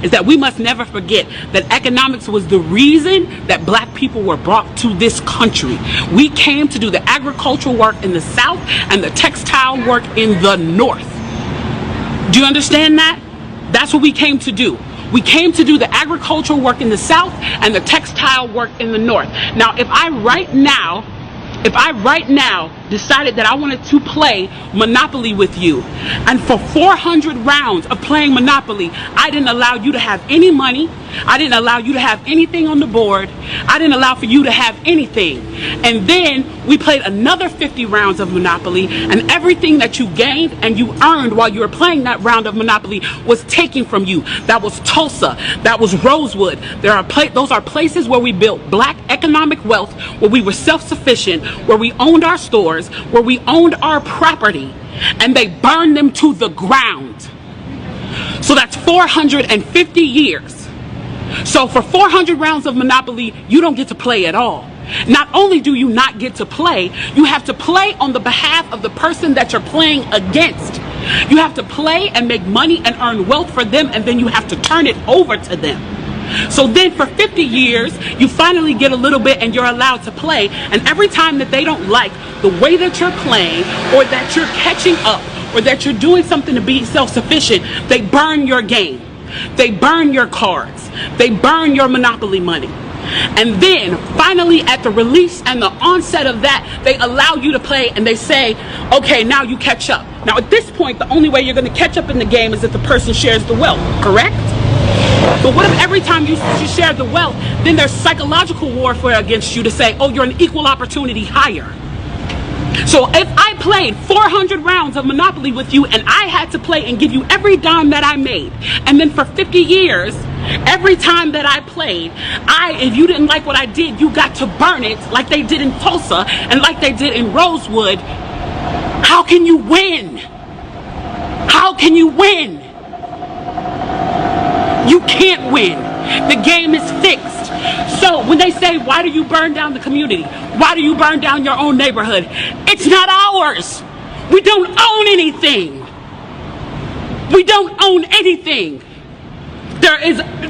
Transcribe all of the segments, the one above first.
is that we must never forget that economics was the reason that black people were brought to this country. We came to do the agricultural work in the South and the textile work in the North. Do you understand that? That's what we came to do. We came to do the agricultural work in the South and the textile work in the North. Now, if I right now decided that I wanted to play Monopoly with you, and for 400 rounds of playing Monopoly, I didn't allow you to have any money, I didn't allow you to have anything on the board, I didn't allow for you to have anything, and then we played another 50 rounds of Monopoly, and everything that you gained and you earned while you were playing that round of Monopoly was taken from you. That was Tulsa, that was Rosewood. Those are places where we built black economic wealth, where we were self-sufficient, where we owned our stores, where we owned our property, and they burned them to the ground. So that's 450 years. So for 400 rounds of Monopoly, you don't get to play at all. Not only do you not get to play, you have to play on the behalf of the person that you're playing against. You have to play and make money and earn wealth for them, and then you have to turn it over to them. So then for 50 years, you finally get a little bit and you're allowed to play. And every time that they don't like the way that you're playing, or that you're catching up, or that you're doing something to be self-sufficient, they burn your game. They burn your cards. They burn your Monopoly money. And then finally at the release and the onset of that, they allow you to play, and they say, okay, now you catch up. Now at this point, the only way you're going to catch up in the game is if the person shares the wealth, correct? But what if every time you share the wealth, then there's psychological warfare against you to say, oh, you're an equal opportunity hire. So if I played 400 rounds of Monopoly with you, and I had to play and give you every dime that I made, and then for 50 years, every time that I played, if you didn't like what I did, you got to burn it like they did in Tulsa and like they did in Rosewood, how can you win? How can you win? You can't win. The game is fixed. So when they say, why do you burn down the community? Why do you burn down your own neighborhood? It's not ours. We don't own anything. We don't own anything.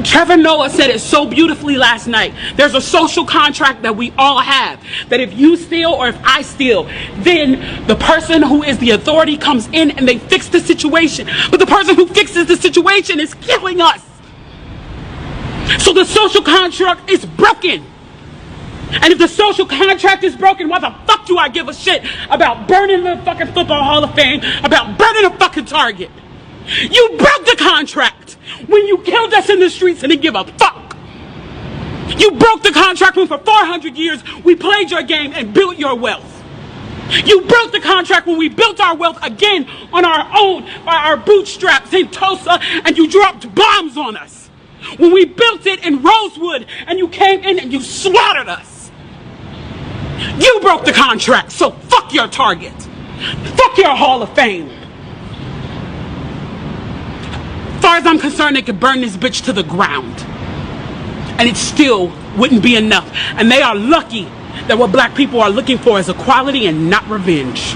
Trevor Noah said it so beautifully last night. There's a social contract that we all have, that if you steal or if I steal, then the person who is the authority comes in and they fix the situation. But the person who fixes the situation is killing us. So the social contract is broken. And if the social contract is broken, why the fuck do I give a shit about burning the fucking Football Hall of Fame, about burning a fucking Target? You broke the contract when you killed us in the streets and didn't give a fuck. You broke the contract when for 400 years we played your game and built your wealth. You broke the contract when we built our wealth again on our own, by our bootstraps in Tulsa, and you dropped bombs on us. When we built it in Rosewood and you came in and you slaughtered us. You broke the contract, so fuck your Target. Fuck your Hall of Fame. As far as I'm concerned, they could burn this bitch to the ground, and it still wouldn't be enough. And they are lucky that what black people are looking for is equality and not revenge.